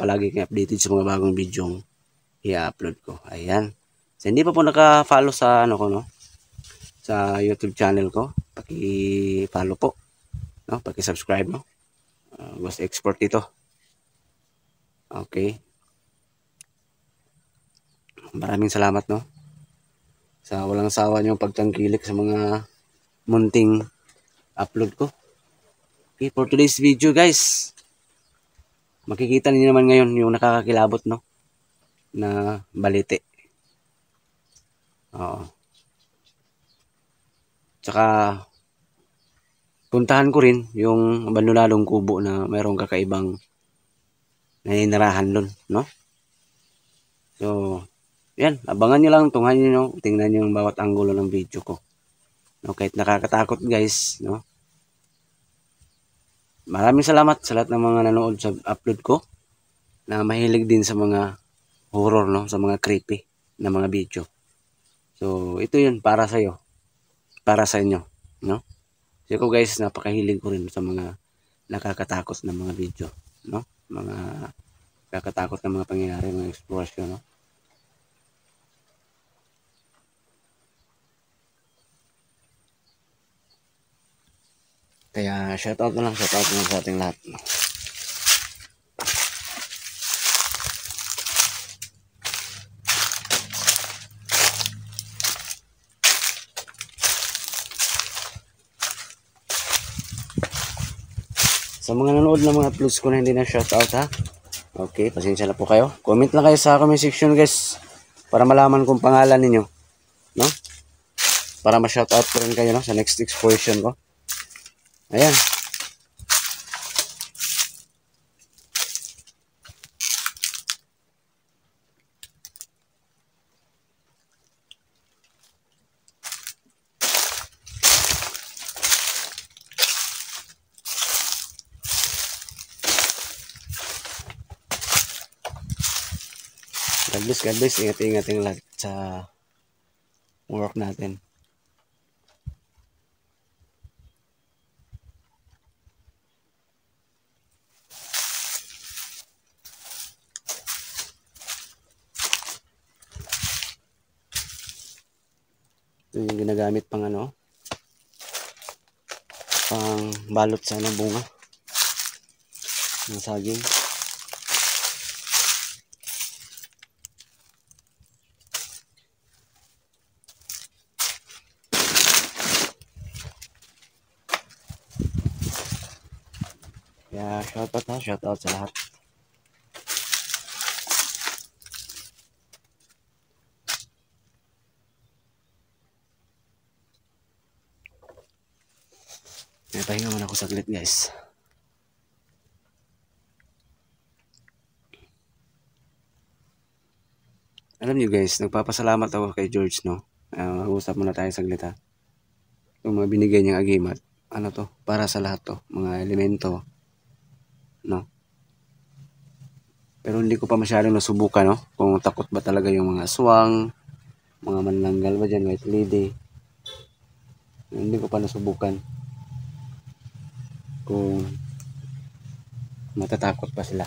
palagi kang updated sa mga bagong video i-upload ko. Ayan. So, hindi pa po naka-follow sa ano ko, no? Sa YouTube channel ko, paki-follow po, no? Paki-subscribe, no? Boss Export ito. Okay. Maraming salamat, no? Sa walang sawa niyong pagtangkilik sa mga munting upload ko. Okay, for today's video, guys, makikita niyo naman ngayon yung nakakakilabot, no? Na balite. Oo. Tsaka puntahan ko rin yung abandonadong kubo na mayroong kakaibang naninirahan doon, no? So, yan, abangan nyo lang, tunghan nyo, no? Tingnan nyo yung bawat anggulo ng video ko. No, kahit nakakatakot, guys, no? Maraming salamat sa lahat ng mga nanood sa upload ko na mahilig din sa mga horror, no? Sa mga creepy na mga video. So, ito yun para sa iyo, para sa inyo, no? So, ako guys, napakahilig ko rin sa mga nakakatakot na mga video, no? Mga nakakatakot na mga pangyayari, mga eksplorasyon, no? Kaya shoutout na lang sa ating lahat, no? Sa mga nanood ng mga uploads ko na hindi na shoutout, ha? Okay, pasensya na po kayo. Comment lang kayo sa comment section, guys, para malaman kung pangalan ninyo, no? Para ma-shoutout ko rin kayo, no? Sa next exploration ko. Ayan. God bless. Ingat-ingat yung lahat sa work natin. Ito yung ginagamit pang ano, pang balot sa ano, bunga ng saging. Kaya shoutout sa lahat. May pahinga man ako saglit, guys. Alam niyo, guys, nagpapasalamat ako kay George, no? Mag-usap muna tayo saglit, ha? Yung mga binigay niyang agimat, ano to? Para sa lahat to, mga elemento, no? Pero hindi ko pa masyadong nasubukan, no? Kung takot ba talaga yung mga aswang, mga manlanggal ba dyan, white lady. Hindi ko pa nasubukan kung matatakot pa sila.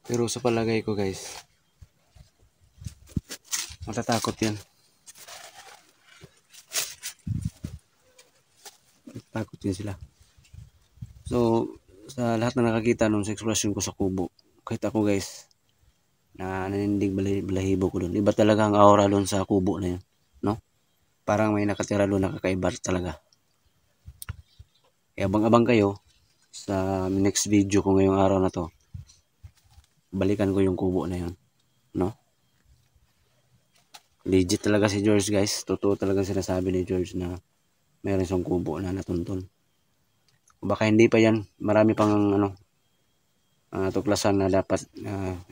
Pero sa palagay ko, guys, matatakot yan. Matatakot yan sila. So, sa lahat na nakakita nung sa exploration ko sa kubo, kahit ako, guys, na nanindig balahibo ko doon. Iba talaga ang aura doon sa kubo na yun, no? Parang may nakatira doon na kakaiba talaga. Kaya abang-abang kayo sa next video ko ngayong araw na to. balikan ko yung kubo na yun, no? Legit talaga si George, guys. Totoo talaga sinasabi ni George na meron siyang kubo na natuntun. Baka hindi pa yan, marami pang ano, tuklasan na dapat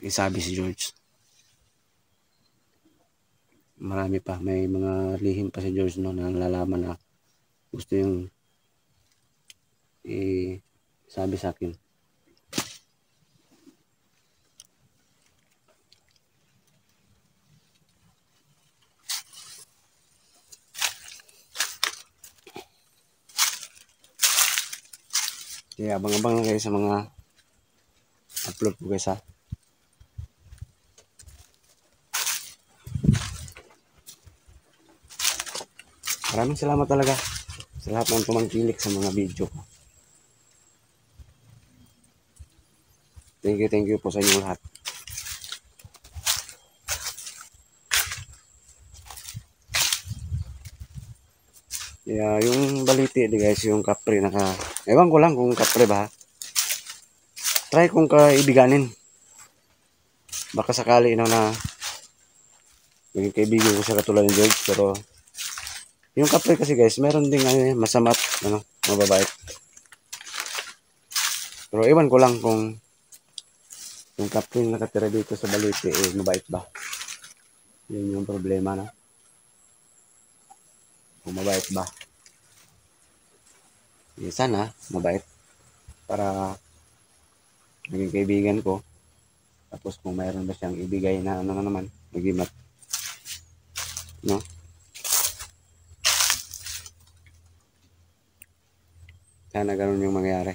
isabi si George. Marami pa, may mga lihim pa si George, no, na nalalaman na gusto yung sabi sa akin. Kaya abang-abang lang kayo sa mga upload ko, guys, ha. Maraming salamat talaga sa lahat ng tumangkilik sa mga video ko. Thank you po sa inyo lahat. Kaya yung baliti di guys, yung kapre ewan ko lang kung kapre ba. Try kong kaibiganin. Baka sakali na maging kaibigan ko siya katulad ni George. Pero yung kapre kasi guys, meron ding masama at mababait. Pero ewan ko lang kung yung kapre yung nakatira dito sa baliti mabait ba. Yun yung problema na. Kung mabait ba. Sana mabait para maging kaibigan ko. Tapos kung mayroon ba siyang ibigay na naman, magimat. No? Sana ganun yung mangyari.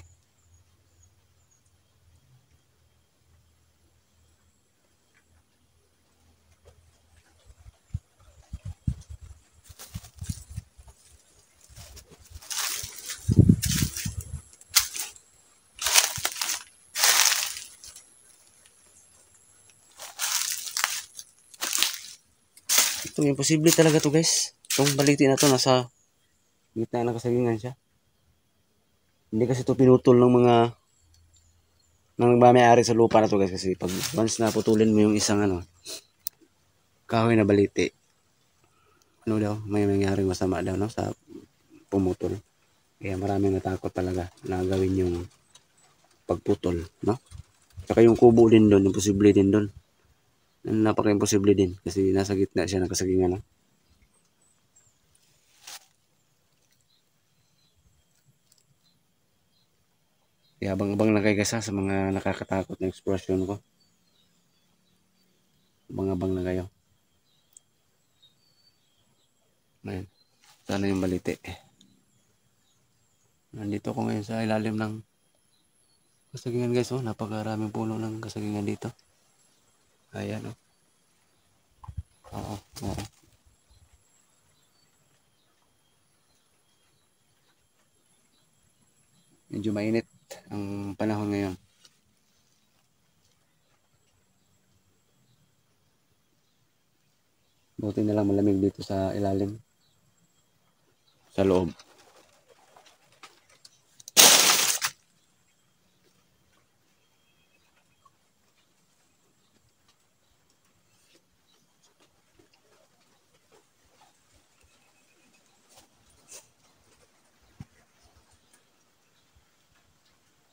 Itong imposible talaga to guys. Itong baliti na to nasa gitna ng kasagingan siya. Hindi kasi to pinutol ng mga nagmamayari sa lupa na to guys, kasi pag once na putulin mo yung isang kahoy na baliti, daw, may mangyaring masama daw, no, sa pumutol. Kaya maraming natakot talaga na gawin yung pagputol, no? Saka yung kubo din doon, imposible din doon. Napaka-imposible din kasi nasa gitna siya ng kasagingan, no? Kaya abang-abang lang kayo guys sa mga nakakatakot na eksplosyon ko. Abang-abang lang kayo. Ayan. Sana yung baliti. Nandito ko ngayon sa ilalim ng kasagingan guys, oh. Napakaraming puno ng kasagingan dito. Ayan, oh. Oo. Medyo mainit ang panahon ngayon. Buti na lang malamig dito sa ilalim. Sa loob.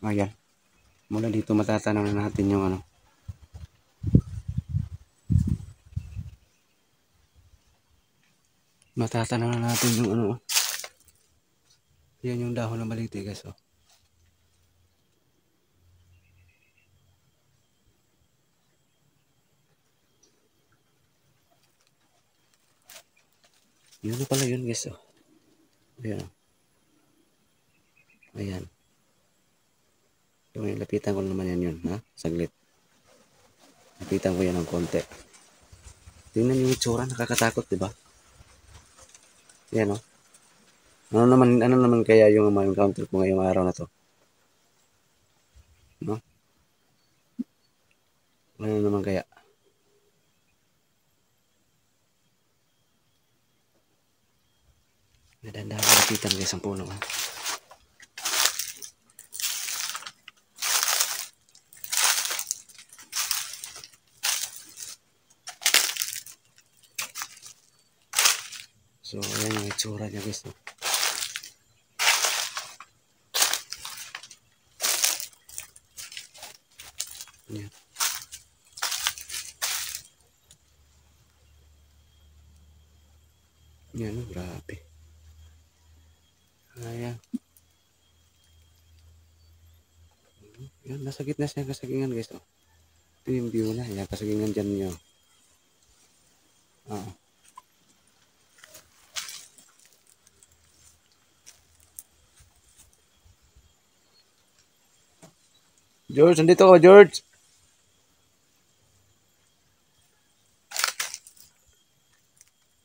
Ayan. Mula dito matatanaw na natin yung matatanaw na natin yung yan yung dahon ng baliti guys, oh. Yun na pala yun guys, oh. Ayan. Ayan. Yung lapitan ko naman yun, ha? Saglit. Lapitan ko yan ng konti. Tingnan yung itsura, nakakatakot, diba? Ayan, oh. Ano naman kaya yung ma-encounter ko ngayong araw na to? No? Ano naman kaya? Nadanda ko lapitan guys ang puno, ha? So, ayan yung itsura niya guys. Ayan. Yan, grabe. Ayan. Yan, nasa gitna siya kasagingan guys. Oh. Ito yung view na. Yan, kasagingan dyan niyo. Oo. George, nandito ko, George.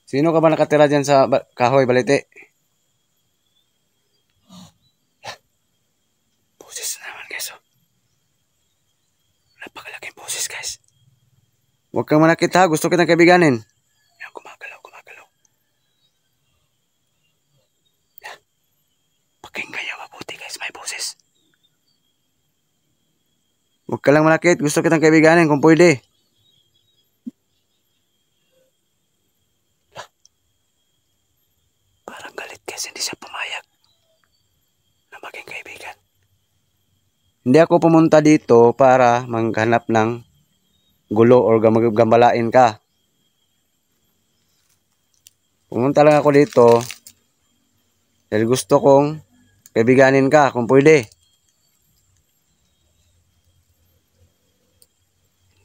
Sino ka ba nakatira dyan sa kahoy, balite? Boses na naman guys. Oh. Napakalaking boses guys. Huwag kang manakit ha. Gusto kitang kaibiganin. Yan, gumagalaw, gumagalaw. Yan. Pakinggan niyo mabuti guys. May boses. Huwag ka lang manakit. Gusto kitang kaibiganin kung pwede. Parang galit guys. Hindi siya pumayag na maging kaibigan. Hindi ako pumunta dito para maghanap ng gulo or gambalain ka. Pumunta lang ako dito dahil gusto kong kaibiganin ka kung pwede.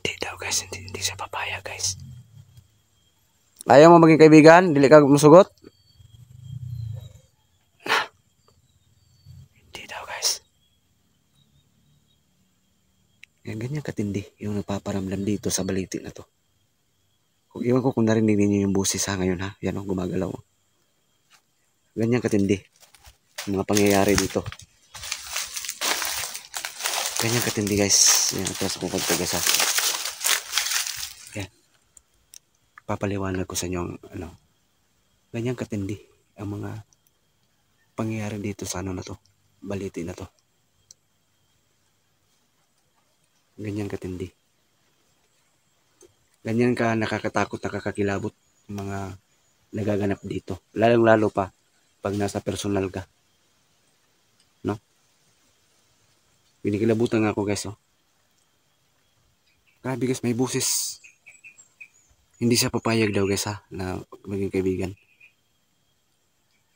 Hindi daw guys, hindi siya papaya guys. Ayaw mo maging kaibigan? Dili ka musugot? Hindi daw guys. Yan, ganyan katindi yung nagpaparamdam dito sa baliti na to. Iwan ko kung narinig ninyo yung busis ha ngayon ha. Yan o, gumagalaw. Ganyan katindi yung mga pangyayari dito. Ganyan katindi guys. Yan, atras ko pagtagas ha. Yan. Papaliwanag ko sa inyo ano. Ganyan katindi ang mga pangyayari dito sa ano na to. Baliti na to. Ganyan katindi. Ganyan ka nakakatakot, nakakakilabot yung mga nagaganap dito. Lalong-lalo pa pag nasa personal ka. No? Pinikilabutan nga ako guys. Oh. Grabe guys, may buses. Hindi siya papayag daw guys ha, na maging kaibigan.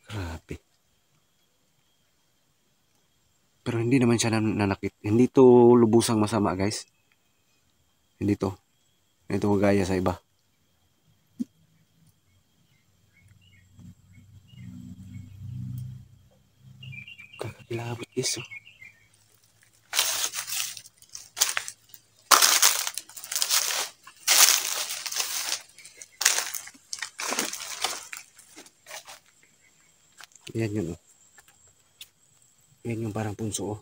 Grabe. Pero hindi naman siya nanakit. Hindi to lubusang masama guys. Hindi to. Hindi to gaya sa iba. Kakakilabot guys. Oh. Yan yun oh. Yan yung parang punso oh.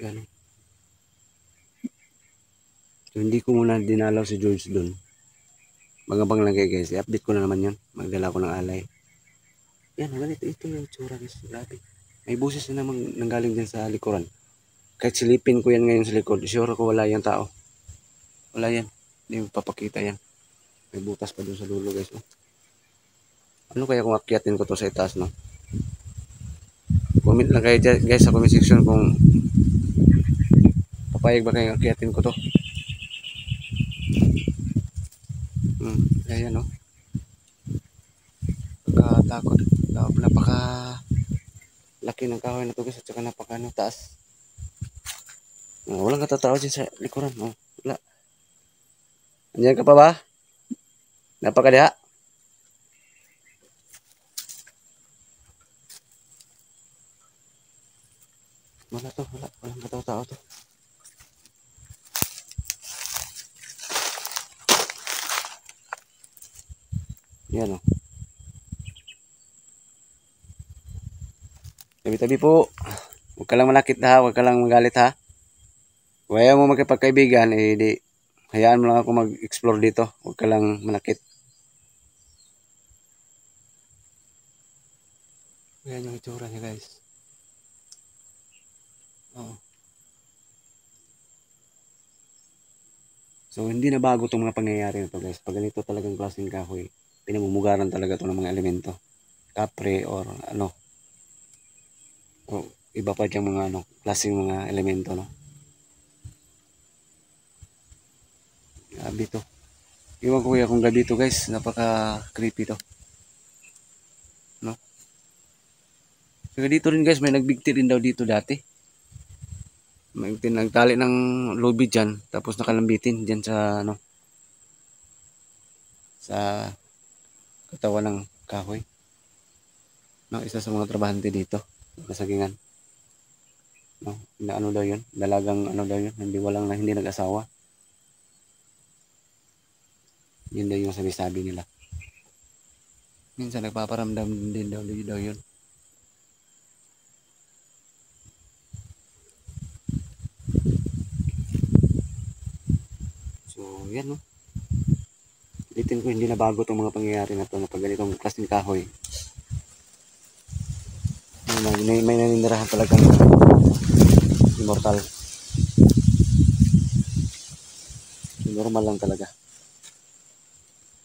Yan oh. So, hindi ko muna dinalaw si George doon. Magabang lang kayo guys. I-update ko na naman yun. Magdala ko ng alay. Yan, ganito. Ito yung tsura guys. Grabe. May buses na naman nanggaling din sa likuran. Kahit silipin ko yan ngayon sa likod. Sure ko wala yung tao. Wala yan. Hindi papakita yan. May butas pa doon sa dulo guys. Oh. Ano kaya kung akyatin ko to sa itaas no? Comment lang kayo guys sa comment section kung papayag ba kayo akyatin ko to. Ayan no. Pagkatakot. Napaka laki ng kahoy na to guys at saka napaka taas. Walang katatao dyan sa likuran. Oh, wala. Andiyan ka pa ba? Napakadiha. Wala to, wala. Walang katao-tao to. Yan o. Tabi-tabi po. Huwag ka lang manakit ha. Huwag ka lang magalit ha. Kung ayaw mo magkipagkaibigan, eh di, hayaan mo lang ako mag-explore dito. Huwag ka lang manakit. Ayan yung itsura niya guys. Oo. So, hindi na bago itong mga pangyayari na to guys. Pag ganito talagang klaseng kahoy, pinamumugaran talaga ito ng mga elemento. kapre or ano, o iba pa diyang mga ano, klaseng mga elemento, no. Grabe to. Iwan ko kuya kung gabi to guys, napaka creepy to, no. Saka dito rin guys, may nagbigti rin daw dito dati. May nagtali ng lobby dyan, tapos nakalambitin dyan sa ano, sa katawan ng kahoy, no. Isa sa mga trabahante dito, kasagingan, no, na ano daw yun, dalagang ano daw yun, hindi nag-asawa. Yun daw yung sabi-sabi nila. Minsan nagpaparamdam din daw yun. So, yan, no. Ulitin ko, hindi na bago itong mga pangyayari na ito na pag ganitong klaseng kahoy. May naninirahan talagang immortal. Normal lang talaga.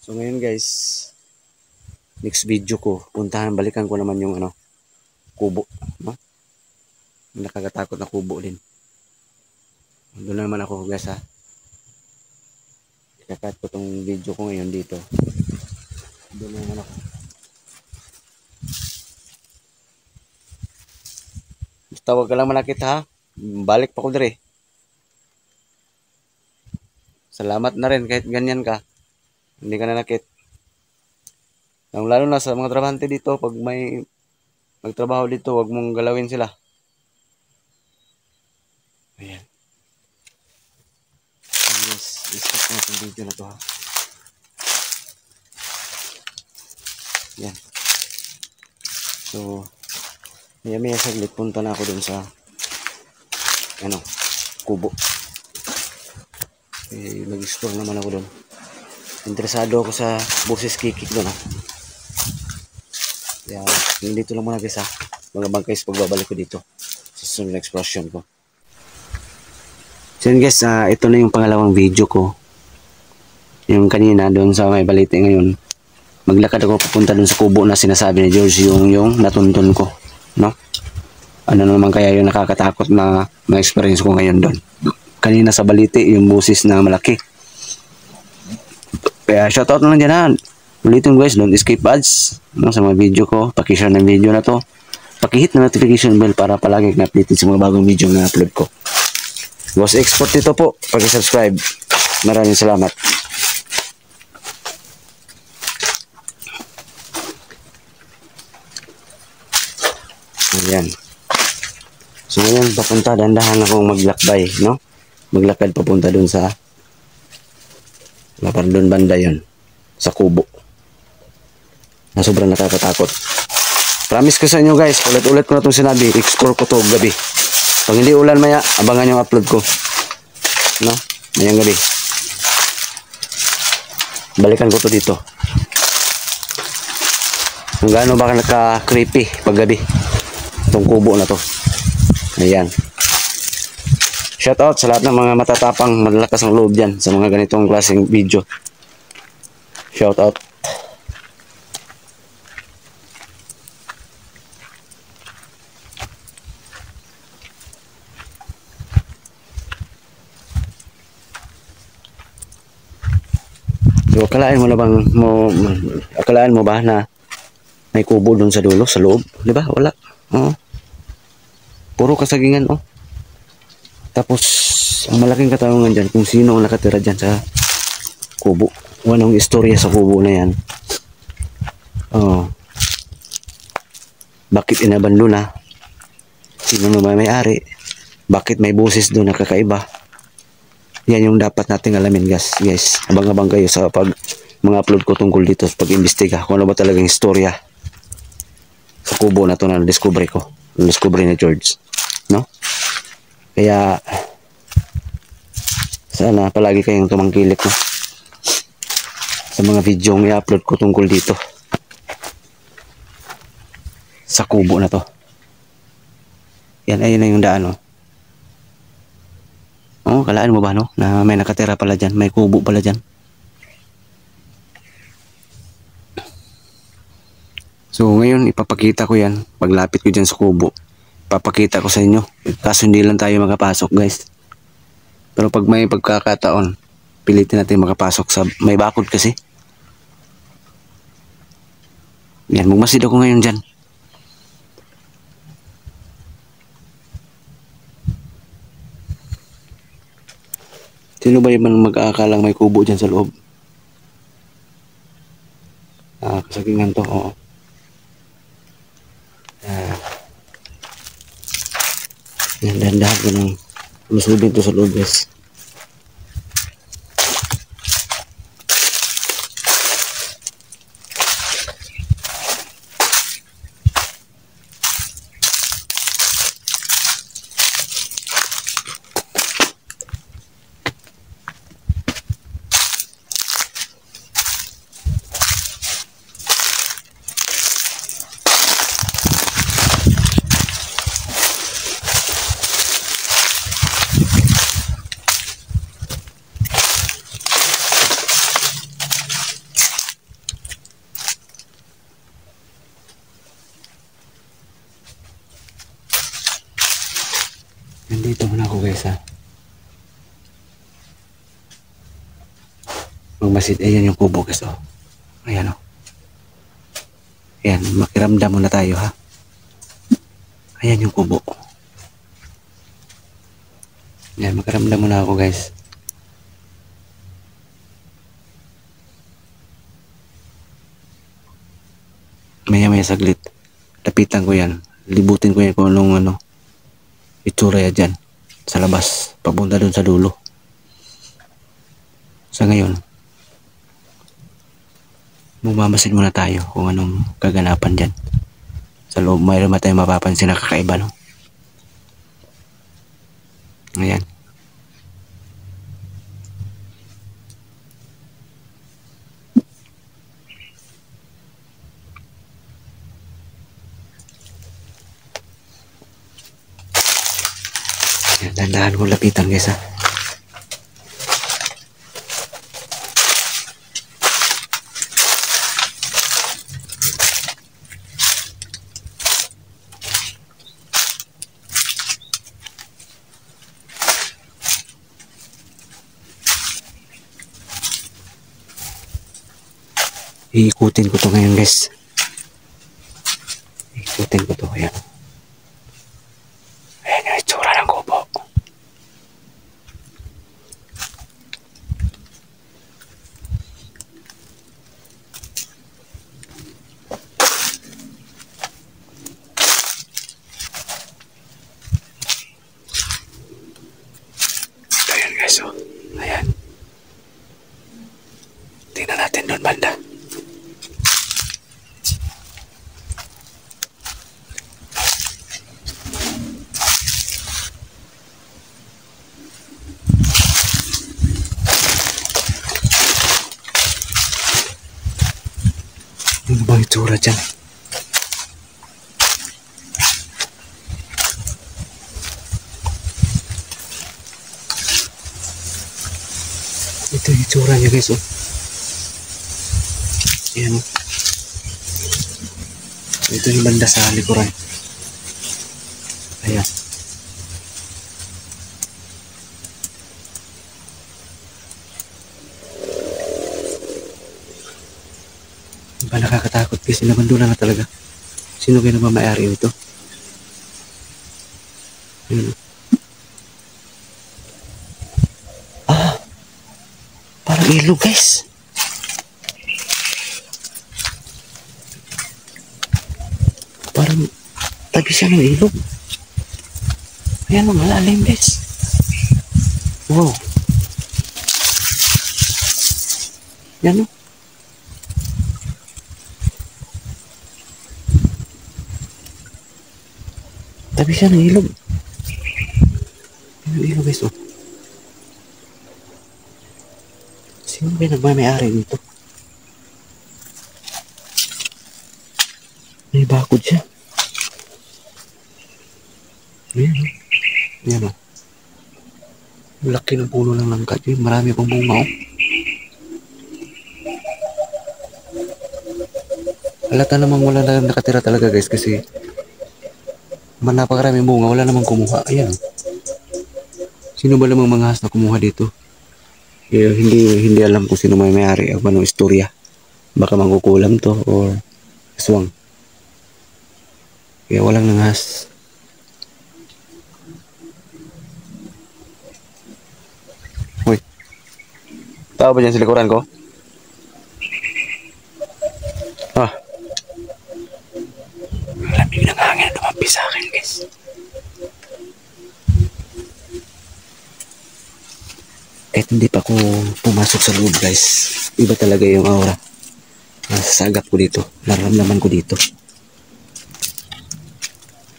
So ngayon guys, next video ko, balikan ko naman yung ano, kubo, no? Nakakatakot na kubo din. Doon naman ako guys ha. Ikakat ko tong video ko ngayon dito. Doon naman ako. Basta wag ka lang manakit ha. Balik pa ko dire. Salamat na rin kahit ganyan ka. Hindi ka nanakit. Lalo na sa mga trabahante dito, pag may magtrabaho dito, wag mong galawin sila. Ayan. Yes, stop na itong video na to ha. Yan. So, maya saglit, punta na ako dun sa ano, kubo. Nag-explore naman ako dun. Interesado ako sa boses kikik dun ha. Kaya, dito lang muna guys ha. Mga bangkay sa pagbabalik ko dito. Sa sunod na explosion ko. So yun guys, ito na yung pangalawang video ko. Yung kanina doon sa may balite ngayon. Maglakad ako papunta doon sa kubo na sinasabi ni George, yung natuntun ko, no? Ano naman kaya yung nakakatakot na experience ko ngayon doon. Kanina sa balite, yung busis na malaki. Kaya shoutout naman dyan ha. Ulitin guys, don't escape ads, no, sa mga video ko. Pakishare ng video na to. Pakihit na notification bell para palagi na updated sa mga bagong video na upload ko. Boss Export dito po. Pag-subscribe. Maraming salamat. Ayan. So ngayon, papunta, dandahan akong maglakbay, no? Maglakad papunta dun sa Lapardon banda yun. Sa kubo. Na sobrang nakakatakot. Promise ko sa inyo guys, ulit-ulit ko na itong sinabi, explore ko to gabi. Pag hindi ulan maya, abangan yung upload ko. No? Mayang gabi. Balikan ko to dito. Kung gaano baka naka-creepy pag gabi. Itong kubo na to. Ayan. Shout out sa lahat ng mga matatapang, malakas ang loob dyan sa mga ganitong klaseng video. Shout out. So, akalaan mo ba na may kubo doon sa dulo, sa loob? Di ba? Wala. Oo. Puro kasagingan, oh. Tapos, ang malaking katanungan dyan, kung sino ang nakatira dyan sa kubo. Anong istorya sa kubo na yan? Oh. Bakit inabando na? Sino naman may-ari? Bakit may boses doon na kakaiba? Yan yung dapat nating alamin guys. Abang-abang kayo sa mga upload ko tungkol dito sa pag-imbestiga kung ano ba talagang istorya sa kubo na to na na-discover ko. Na-discover ni George. No? Kaya sana palagi kayong tumangkilik, no? Sa mga video yung i-upload ko tungkol dito sa kubo na to. Yan, ayun na yung daan, no? Oh, kalaan mo ba, no? Na may nakatira pala dyan. May kubo pala dyan. So ngayon ipapakita ko yan. Paglapit ko dyan sa kubo, ipapakita ko sa inyo. Kaso hindi lang tayo makapasok guys. Pero pag may pagkakataon, pilitin natin makapasok sa may bakod kasi. Yan, magmasid ako ngayon dyan. Sino ba yung mag-aakalang may kubo dyan sa loob? Kasagingan to, oo. Yan, dahan-dahan ko nang lumusubin to sa loob guys. Nandito muna ako guys ha. Magmasid, ayan yung kubo guys oh. Ayan oh. Ayan, makiramdam muna tayo ha. Ayan yung kubo. Ayan, makiramdam muna ako guys. Maya saglit. Lapitan ko yan. Libutin ko yan kung anong itsura yan dyan. Sa labas. Papunta dun sa dulo. Sa ngayon, mamamasid muna tayo kung anong kaganapan dyan. Sa loob, mayroon ba tayong mapapansin na kakaiba, no? Ayan. Ayan, dahan-dahan ko lapitan guys ha. Iikutin ko to ngayon guys. Iikutin ko to. Ayan. Ayan yung itsura ng kubo. Ayan guys oh. Ayan. Tingnan natin doon banda. Ano bang itsura dyan? Ito yung itsura niya guys oh. Ayan oh. Ito yung banda sa likuran. Ayan. Ba nakakatakot kasi nabandulan na talaga. Sino kayo nagmamayari nito? Ayan. Parang ilog guys. Parang tabi siya ng ilog. Ayan o, malalim guys. Wow. Yan o. Tabi siya ng ilog. Ayan ilog guys o. Sino ba nagmamayari dito? May bakod siya. Ayan o. Ayan o. Laki ng puno ng langka. Marami pang bunga o. Halata namang wala na nakatira talaga guys kasi napakaraming bunga, wala namang kumuha. Ayan. Sino ba namang mga has na kumuha dito? Hindi alam kung sino may-ari o anong istorya. Baka mangkukulam to or aswang. Kaya walang nanghas. Uy, tao ba dyan sa likuran ko? Ah, lamig ng hangin na tumapi sa akin guys. Kahit hindi pa ako pumasok sa loob guys, iba talaga yung aura. Nasasagap ko dito, nararamdaman ko dito.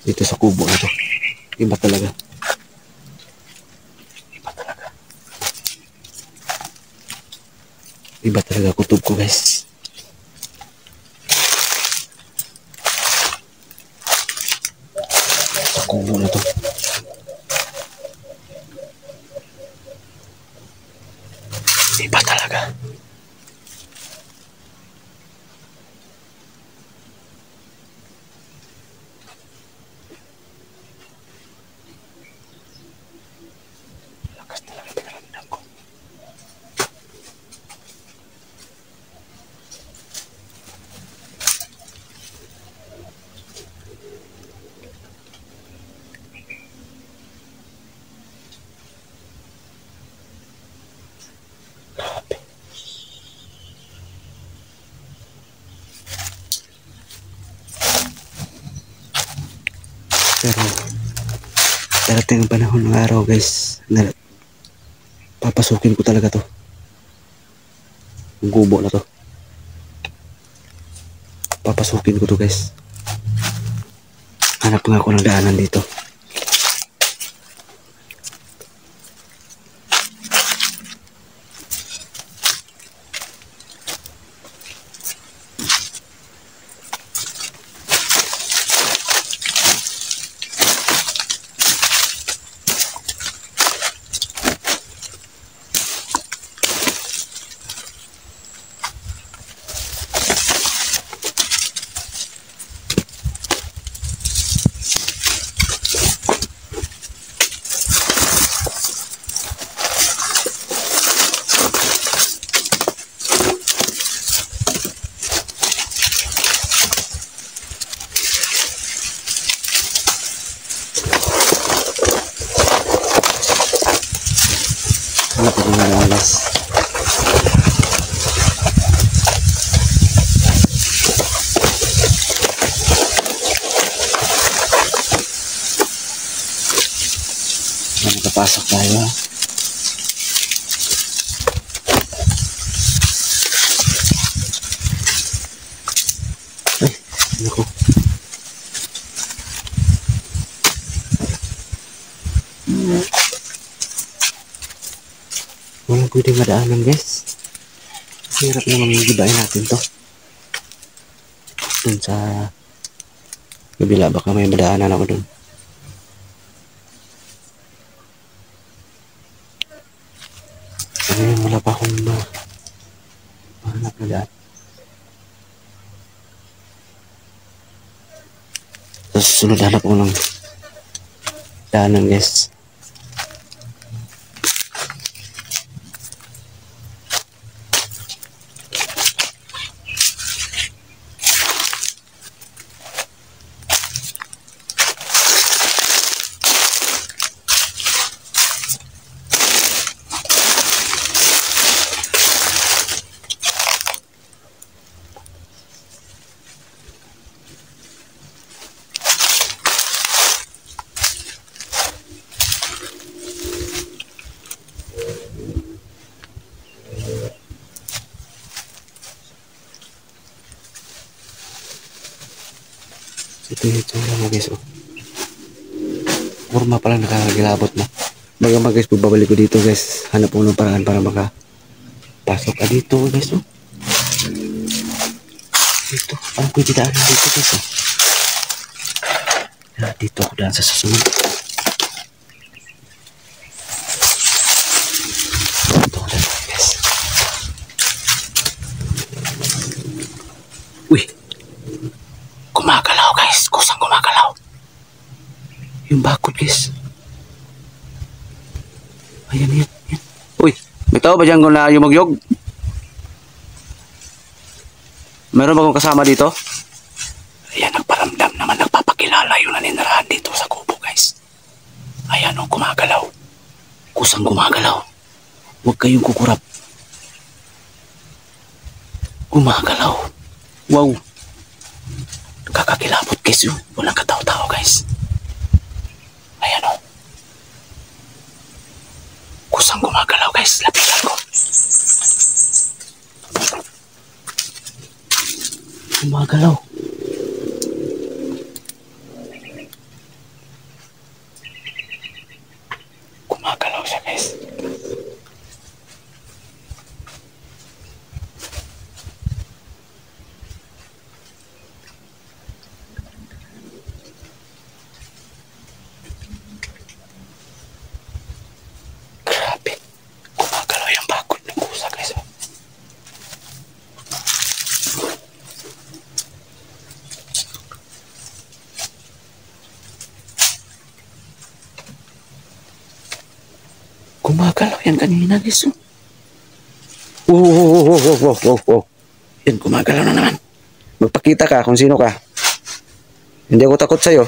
Dito sa kubo na to. Iba talaga. Iba talaga. Iba talaga kutob ko guys. Sa kubo na to. Iba talaga. Lakas talaga pinaramdam ko. Pero darating ang panahon ng araw guys na papasukin ko talaga to. Ang gubo na to. Papasukin ko to guys. Hanap nga ako ng daanan dito. Hanap ako ng alas. Nakapasok tayo. Ay, naku. Walang pwedeng madaanan guys. Hirap naman gibain natin to. Dun sa kabila baka may madaanan ako dun. Ngayon wala pa akong mahanap na daan. Sa susunod hanap ko ng daanan guys. Ito yung itsura mo guys. Oh. Forma palang nakakagilabot na. Baga guys, babalik ko dito guys. Hanap ko ng paraan para makapasok ka dito guys. Oh. Dito. Parang pwede daanan dito guys. Oh. Dito ako daan sa susunod. Dito ako daan guys. Uy. Yung bakod, guys. Ayan, yan, yan. Uy, may tao ba dyan kung na yumugyog? Meron ba akong kasama dito? Ayan, nagparamdam naman, nagpapakilala yung naninirahan dito sa kubo, guys. Ayan, oh, gumagalaw. Kusang gumagalaw. Huwag kayong kukurap. Gumagalaw. Wow. Kakakilabot, guys, yun. Walang katao-tao, guys. Ayan, oh. Kusang gumagalaw, guys. Lapitan ko. Gumagalaw. Gumagalaw siya, guys. Grabe. Gumagalaw yung bakod ng kusa, guys. Oh. Gumagalaw yan kanina, guys. Oh. Yan, gumagalaw na naman. Magpakita ka kung sino ka. Hindi ako takot sa'yo.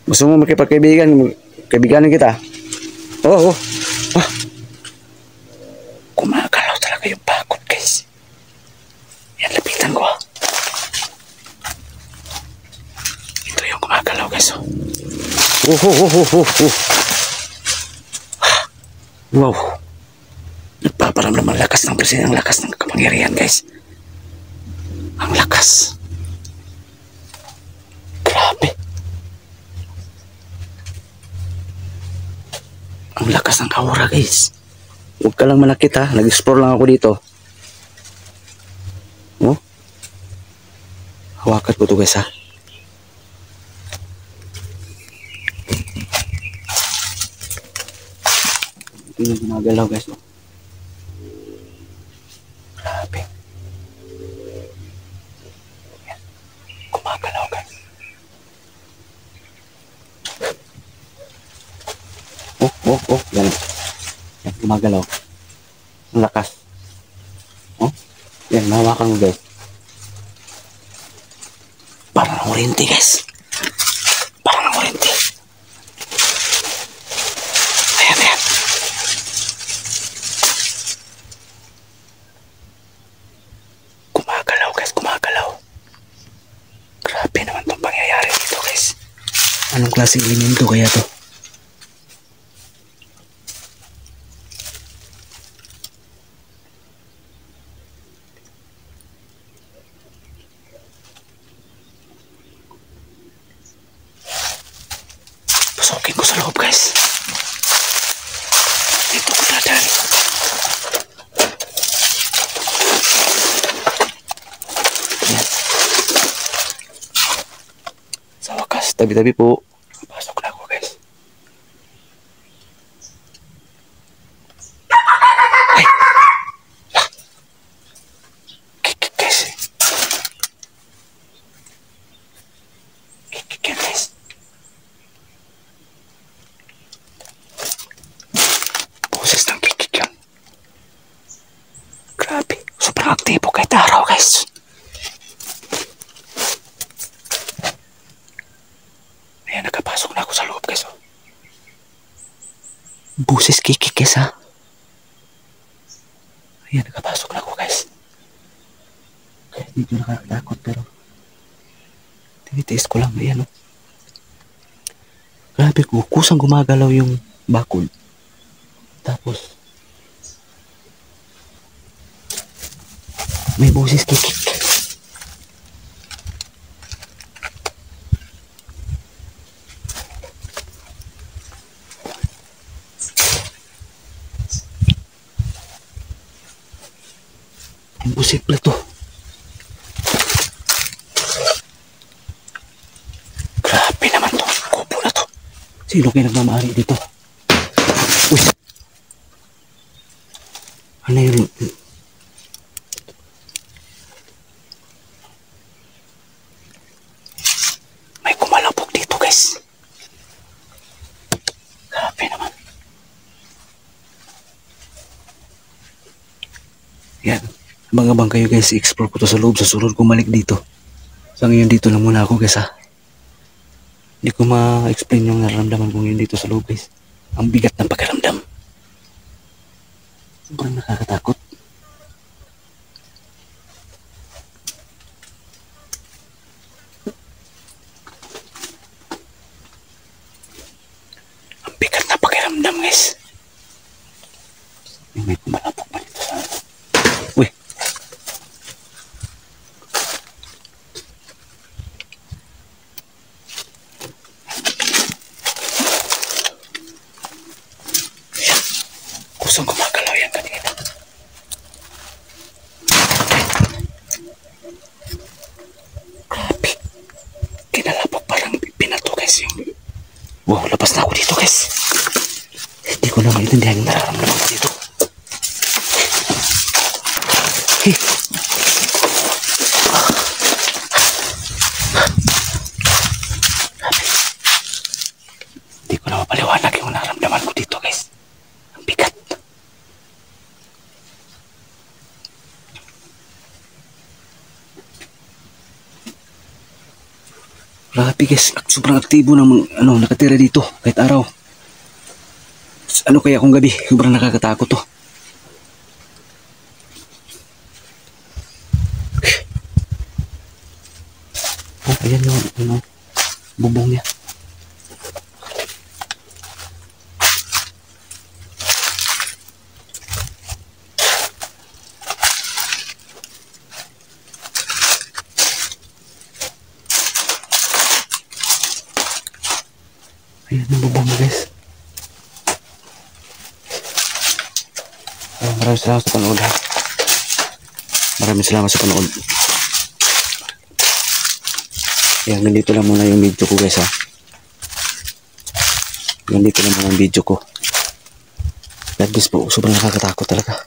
Gusto mo makipagkaibigan, kaibiganin kita. Oh. Gumagalaw talaga yung bakod, guys. Yan, lapitan ko. Ito yung gumagalaw, guys. Wow. Nagpaparamdam ang lakas ng presensya, ang lakas ng kapangyarihan, guys. Ang lakas. Grabe. Ang lakas ng aura, guys. Huwag ka lang manakit, ha. Nag-explore lang ako dito. Oh. Hawakan ko to, guys, ha. Ito yung gumagalaw, guys. Oh. Grabe. Yan. Gumagalaw, guys. Oh. Yan. Yan, gumagalaw. Ang lakas. Oh. Yan, mahawakan mo, guys. Parang namurinti, guys. Parang namurinti. Ayan. Gumagalaw, guys. Gumagalaw. Grabe naman itong pangyayari dito, guys. Anong klaseng elemento kaya to? Pasukin ko sa loob, guys. Dito ko dadaan. Yan. Sa wakas, tabi-tabi po. Pasok na ako, guys. Ay! Kikik, guys. Kikik yan, guys. Boses ng kikik yan. Grabe. Sobrang aktibo kahit araw, guys. Ayan, nakapasok na ako sa loob, guys. Boses kikik, guys, ha. Ayan, nakapasok na ako, guys. Kahit medyo nakakatakot, pero tinitiis ko lang. Ayan, oh. Grabe ko, kusang gumagalaw yung bakod. Tapos, may boses kikik. Imposible to. Grabe naman to. Kubo na to. Sino kayo nagmamahali dito? Uy! Ano yun? May kumalabog dito, guys. Yan. Abang-abang kayo guys, i-explore ko to sa loob sa sunod kong balik dito. Sa ngayon dito lang muna ako guys ha. Hindi ko ma-explain yung nararamdaman ko ngayon dito sa loob guys. Ang bigat ng pakiramdam. Sobrang nakakatakot. Ang bigat na pakiramdam guys. May kumalapok pa dito sa... Uy! Kusang gumagalaw yan kanina. Grabe. Kinalapok parang pinato guys yung... Wow, labas na ako dito guys. Hindi ko na maintindihan yung nararamdaman ko dito. Hey. Hindi ko na mapaliwanag yung nararamdaman ko dito guys. Ang bigat. Grabe guys, sobrang aktibo ng nakatira dito kahit araw. Ano kaya kung gabi? Sobrang nakakatakot to. Oh, ayan yung bubong niya. Ayan yung bubong niya guys. Maraming salamat sa panood ha. Maraming salamat sa panood. Yan, nandito lang muna yung video ko guys ha. Nandito lang muna yung video ko. God bless po, sobrang nakakatakot talaga.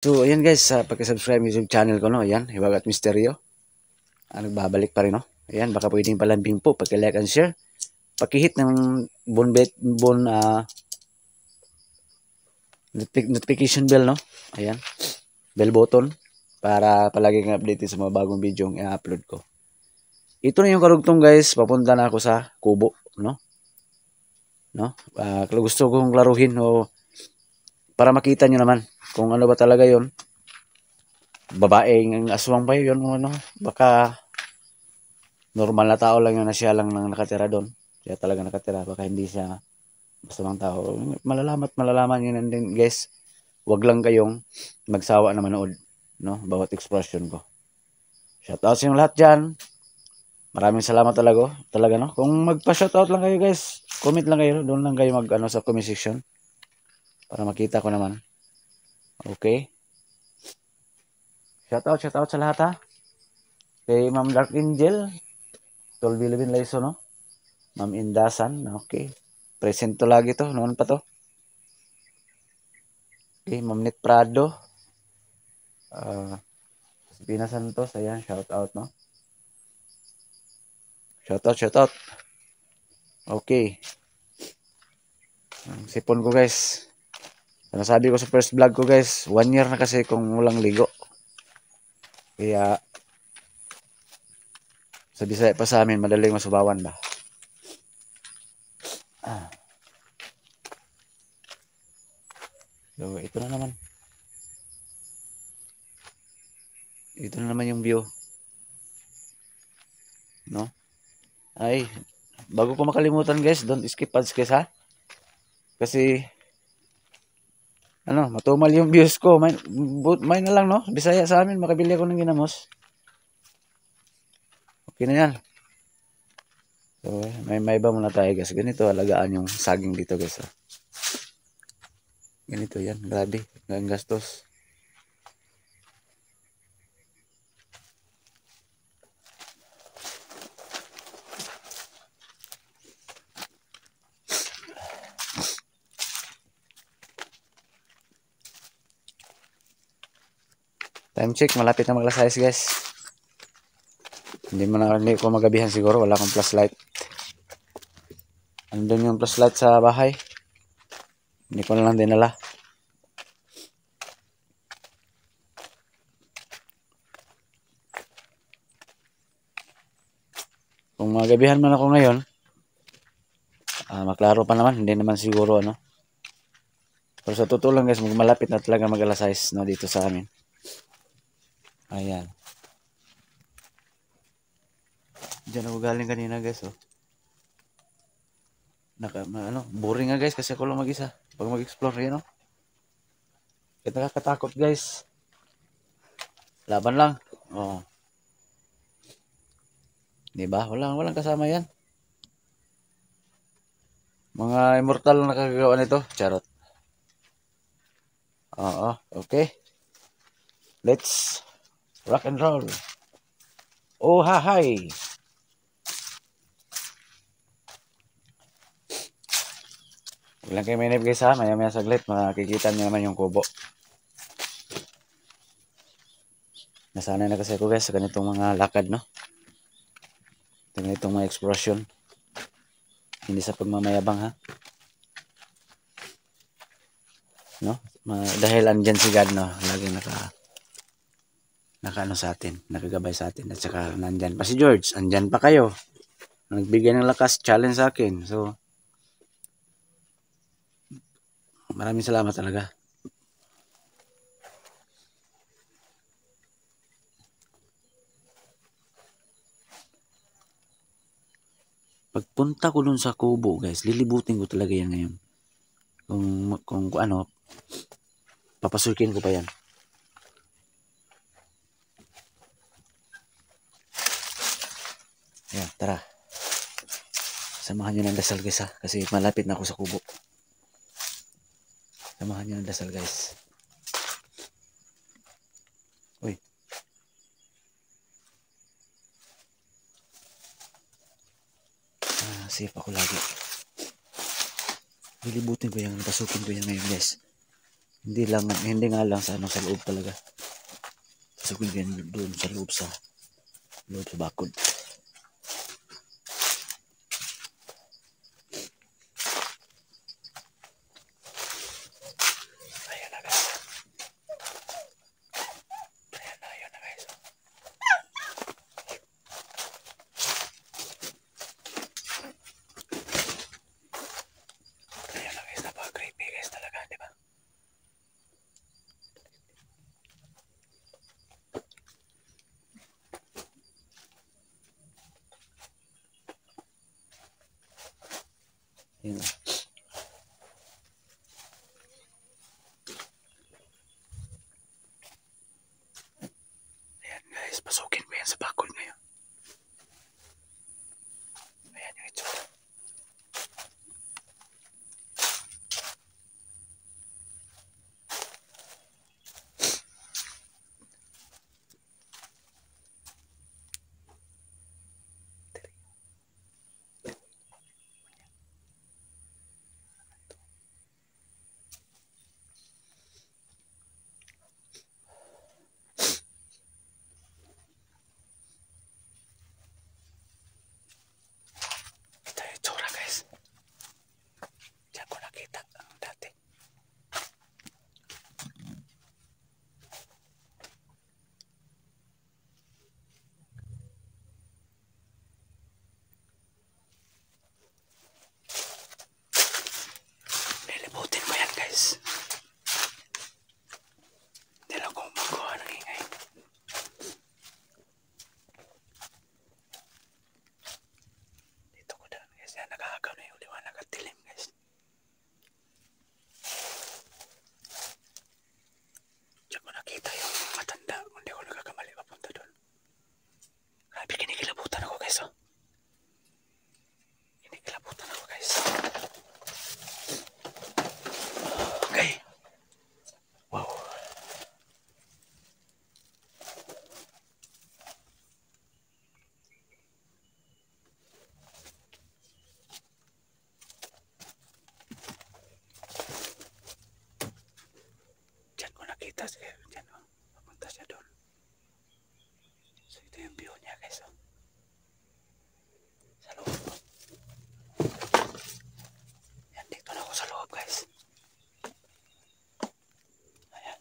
So ayan guys, pagka-subscribe yung channel ko no, ayan, Hiwagat Misteryo. Nagbabalik pa rin no. Ayan, baka pwedeng palambing po, pagka-like and share. Paki-hit ng notification bell no. Ayan. Bell button para palagi kang update sa mga bagong video yung i-upload ko. Ito na yung karugtong guys, papunta na ako sa kubo, no? Gusto kong laruhin o para makita nyo naman kung ano ba talaga yon. Babaeng aswang ba yun, ano? Baka normal na tao lang yun na siya lang nang nakatira doon. Siya talaga nakatira, baka hindi siya masamang tao. Malalaman yun din guys. Wag lang kayong magsawa na manood, no? Bawat expression ko. Shoutout sa inyo lahat dyan. Maraming salamat talaga no. Kung magpa-shoutout lang kayo guys, comment lang kayo, doon lang kayo sa comment section para makita ko naman. Okay? Shoutout sa lahat ha. Kay Ma'am Dark Angel, Tol Bilibin Layso no. Ma'am Indasan, okay. Present to lagi to, noon pa to. Okay, Ma'am Net Prado. Pina Santos, ayan, shoutout no. Shoutout. Okay. Ang sipon ko guys. Nasabi ko sa first vlog ko guys, 1 year na kasi kung walang ligo. Kaya sa Bisaya pa sa amin, madaling masubawan ba. So, ito na naman. Ito na naman yung view. No? Ay, bago ko makalimutan guys, don't skip ads guys ha. Kasi matumal yung views ko. May na lang no. Bisaya sa amin, makabili ako ng ginamos. Okay na yan. So, may iba muna tayo guys. Ganito alagaan yung saging dito guys. Ganito yan. Grabe. Ang gastos. Time check, malapit na mag-alas 6 guys. Hindi ko magabihan siguro, wala akong flashlight. Andun yung flashlight sa bahay. Hindi ko na lang dinala. kung magabihan man ako ngayon, maklaro pa naman, hindi naman siguro ano. Pero sa totoo lang guys, malapit na talaga mag alas 6 no, dito sa amin. Ayan. Diyan ako galing kanina guys, oh. Boring nga guys kasi ako lang mag-isa. Pag mag-explore yun, oh. Kaya nakakatakot guys. Laban lang. Oh. Diba? Walang kasama yan. Mga immortal na nakagagawa nito. Charot. Oo, okay. Let's rock and roll. Oh, hi. Ilang kayo mainip guys ha. Maya saglit. Makikita niyo naman yung kubo. Nasanay na kasi ako guys sa ganitong mga lakad, no? Ganitong mga exploration. Hindi sa pagmamayabang ha. No? Dahil andyan si God, no? Laging naka ano sa atin, nakagabay sa atin, at saka nandyan pa si George, andyan pa kayo, nagbigay ng lakas, challenge sa akin. So maraming salamat talaga. Pagpunta ko dun sa kubo guys, lilibutin ko talaga yan ngayon. Kung ano, papasukin ko pa yan. Ayan, tara. Samahan nyo ng dasal guys ha, kasi malapit na ako sa kubo. Samahan nyo ng dasal guys. Uy. Safe ako lagi. Lilibutin ko yan, pasukin ko yan ngayon guys. Hindi nga lang sa loob talaga. Pasukin ko yan doon sa loob sa bakod. Yun. Ayan guys, pasukin ko yan sa bakod ngayon. Ayan yung itsura. Diyan, oh. Papunta siya doon. So ito yung view niya guys, oh. Sa loob. Yan, dito na ako sa loob guys. Ayan.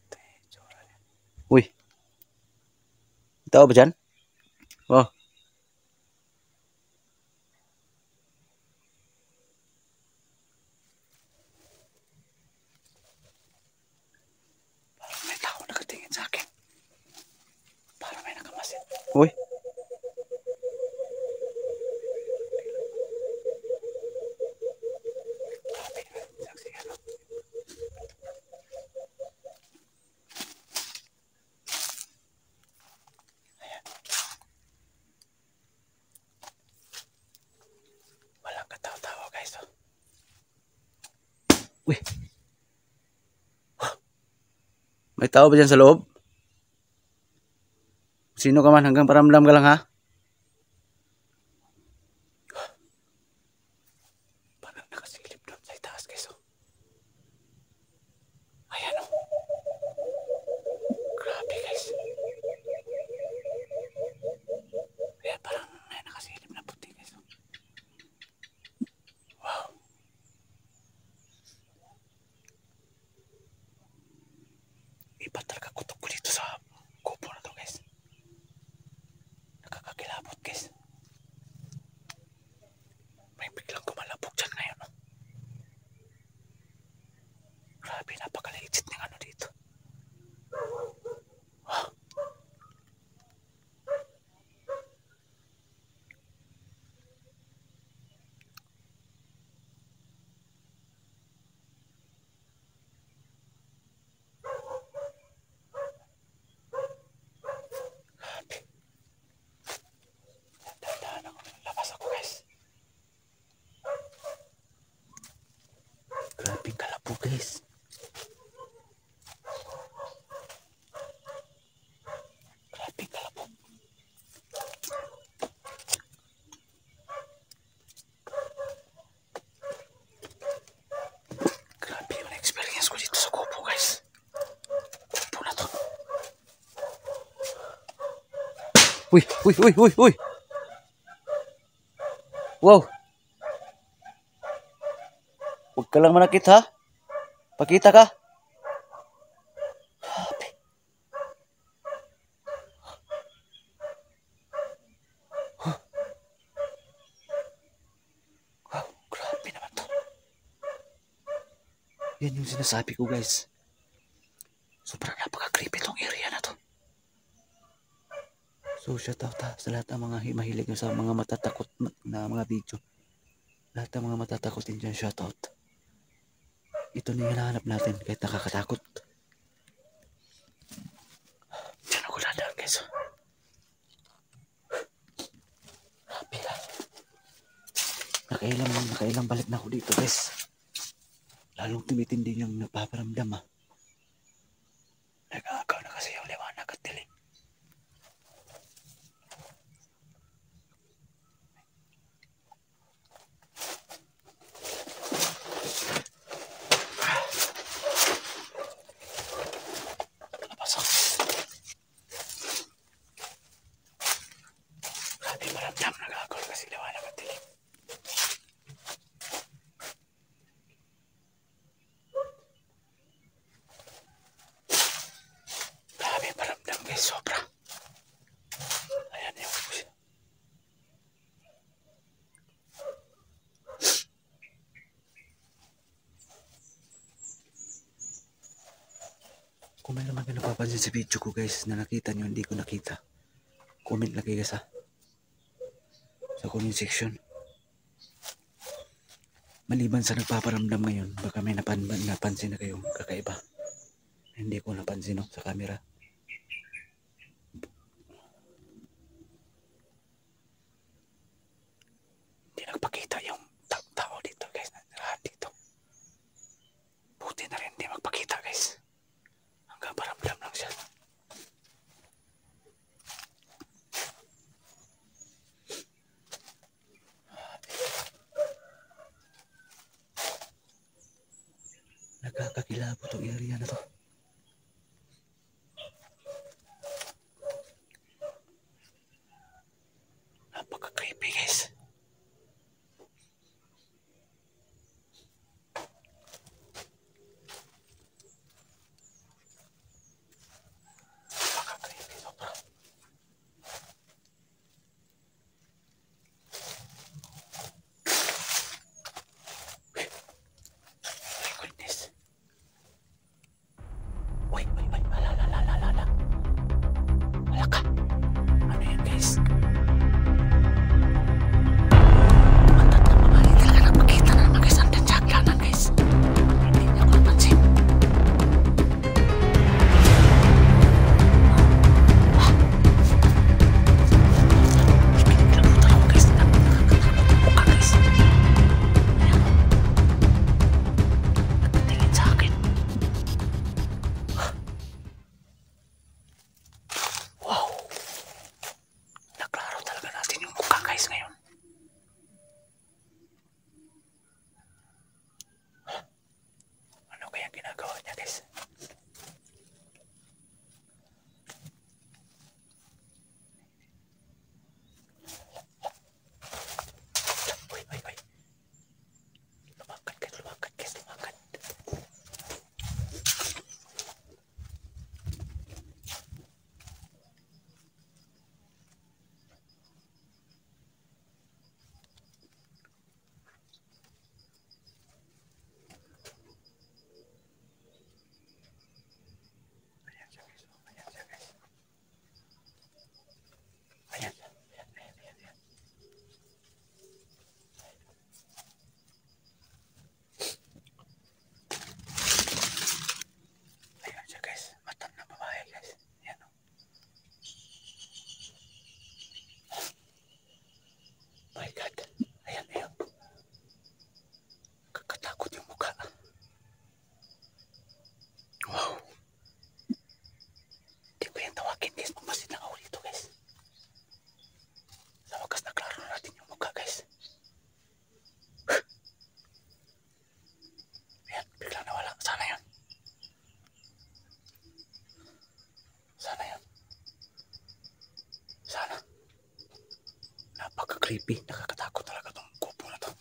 Ito yung itsura tao ba dyan? Oh. Parang may tao nakatingin sa akin. Parang may nakamasin. Uy. Walang katawa-tawa guys. Oh. Uy. May tao ba dyan sa loob? Sino ka man, hanggang paramdam ka lang ha? Parang nakasilip doon sa itaas guys. Oh. Ayan oh. Grabe guys. Ayan, parang may nakasilip na puti guys. Oh. Wow. Iba talaga kutok ko dito sa kubo na to guys. Nakakakilabot guys. May biglang kumalabog dyan ngayon. Oh. Grabe, napakaliit ng ano dito. Wow. Grabe. Dahan-dahan ako. Labas ako guys. Grabing kalabog guys. Grabing kalabog. Grabe yung experience ko dito sa kubo guys. Kubo na to. Uy, uy, uy, uy, uy. Wow. Huwag ka lang manakit ha. Pakita ka. Grabe. Wow, grabe naman to. Yan yung sinasabi ko guys. Sobrang napaka-creepy tong area na to. So shout out ha, sa lahat ng mga mahilig sa mga matatakot na mga video. Lahat ng mga matatakotin dyan, shout out. Ito na yung hinahanap natin kahit nakakatakot. Diyan ako dadaan guys. Happy lang. Nakailang balik na ako dito guys. Lalong tumitindi yung napaparamdam ha. Nag-aagaw na kasi yung liwanag at dilim. Labas ako. Grabe maramdam, nag-aagaw na kasi liwanag at dilim. Grabe maramdam guys, sobra. Ayan yung kung may naman kayo napapansin sa video ko guys na nakita nyo hindi ko nakita, comment lang kayo guys ha, sa comment section. Maliban sa nagpaparamdam ngayon, baka may napansin na kayong kakaiba. Hindi ko napansin no, sa camera. Hindi nagpakita yung tao dito guys, lahat dito. Buti na rin hindi magpakita guys. Hanggang paramdam lang siya. Nakakakilabot ang area na to. Napaka-creepy guys. Napaka-creepy sobra. guys. Uy, uy, uy. Lumakad guys, lumakad guys, lumakad. Ayan siya guys, ayan siya guys. Ayan, ayan, ayan, ayan, ayan. Ayan siya guys, matang na babae guys. Ayan o. My God. Ayan, ayan. Kakatakot yung mukha. Wow. Hindi ko yan tawagin guys. Magmasid lang ako dito guys. Sa wakas naklaro natin yung mukha guys. Ayan, biglang nawala. Sana yun. Sana yun. Sana. Napaka-creepy. Nakakatakot talaga tong kubo na to.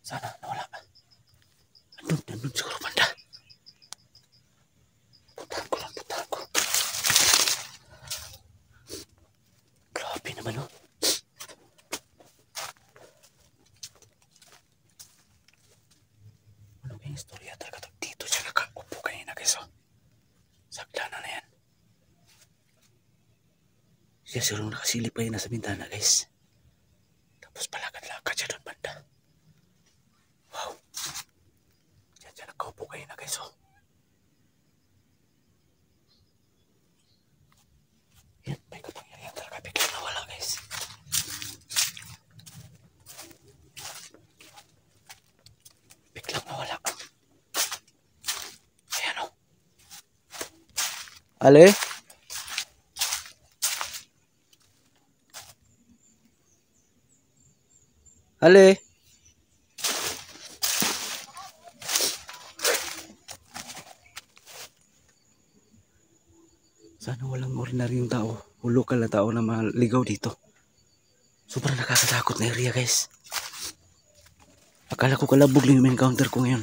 Sana nawala. Nandun siguro banda. Puntahan ko lang, puntahan ko. Grabe naman oh. Ano kayong istorya talaga to? Dito siya nakaupo kanina guys oh. Saglana na yan. Siya siguro nakasilip pa yun nasa bintana guys. Tapos palakad-lakad siya doon banda. Wow. Siya nakaupo kanina guys oh. Yan, may kapangyarihan talaga. Biglang nawala guys. Biglang nawala. Ayan o. Ale? Ale? Sana walang ordinaryong tao o lokal na tao na maligaw dito. Sobrang nakakatakot na area guys. Akala ko kalabog lang yung encounter ko ngayon.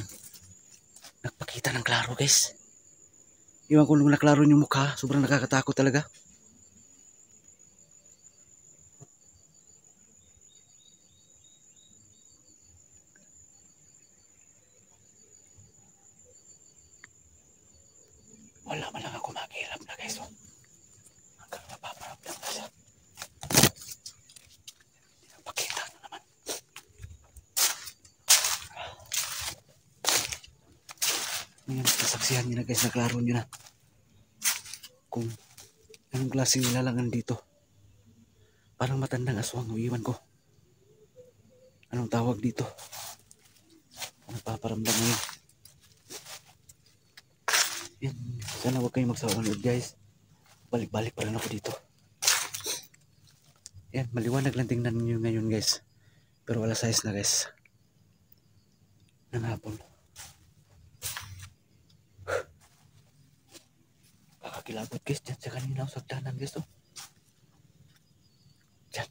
Nagpakita ng klaro guys. Iwan ko nung naklaro yung mukha. Sobrang nakakatakot talaga. Wala man lang ako makihilap na guys oh. Hanggang napaparap lang na siya. Pakita na naman. Ngayon, nasaksihan nyo na guys, naklaro nyo na kung anong klaseng nilalangan dito. Parang matandang aswang, iwan ko. Anong tawag dito? Nagpaparamdam ngayon. Yan, sana huwag kayong magsawa guys. Balik-balik pa rin ako dito. Yan, maliwanag lang tingnan nyo ngayon guys. Pero alas 6 na guys. Ng hapon. Kakakilabot guys, dyan sa kanina sa sagdanan guys oh. Dyan.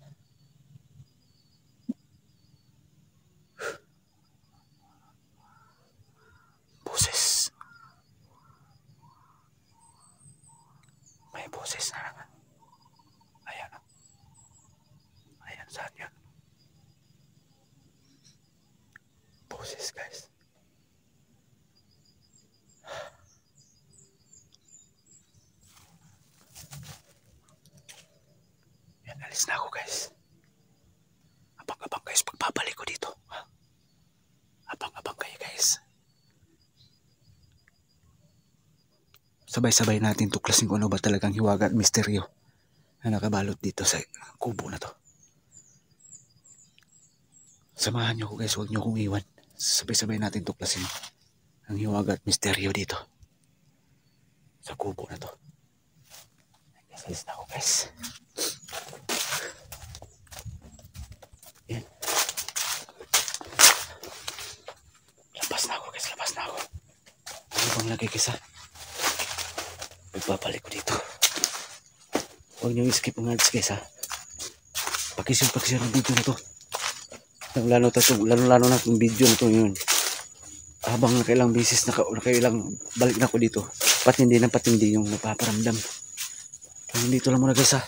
Boses. May boses na naman. Ayan oh. Ayan, saan yun? Boses guys. Yan, alis na ako guys. Abang-abang guys, pagbabalik ko dito. Abang-abang kayo guys. Sabay-sabay natin tuklasin kung ano ba talagang hiwaga at misteryo na nakabalot dito sa kubo na to. Samahan nyo ko guys, huwag nyo kong iwan. Sabay-sabay natin tuklasin ang hiwaga at misteryo dito sa kubo na to. Alis na ako guys. Yan. Labas na ako guys, labas na ako. Ano bang lang lagi guys ha. Pagbabalik ko dito. Huwag niyo skip mga ads guys ha. Pakishare ng video na to. Lalo na itong video na to yun. Habang nakailang beses nakailang balik na ako dito. Patindi yung napaparamdam. Kaya dito lang muna guys ha.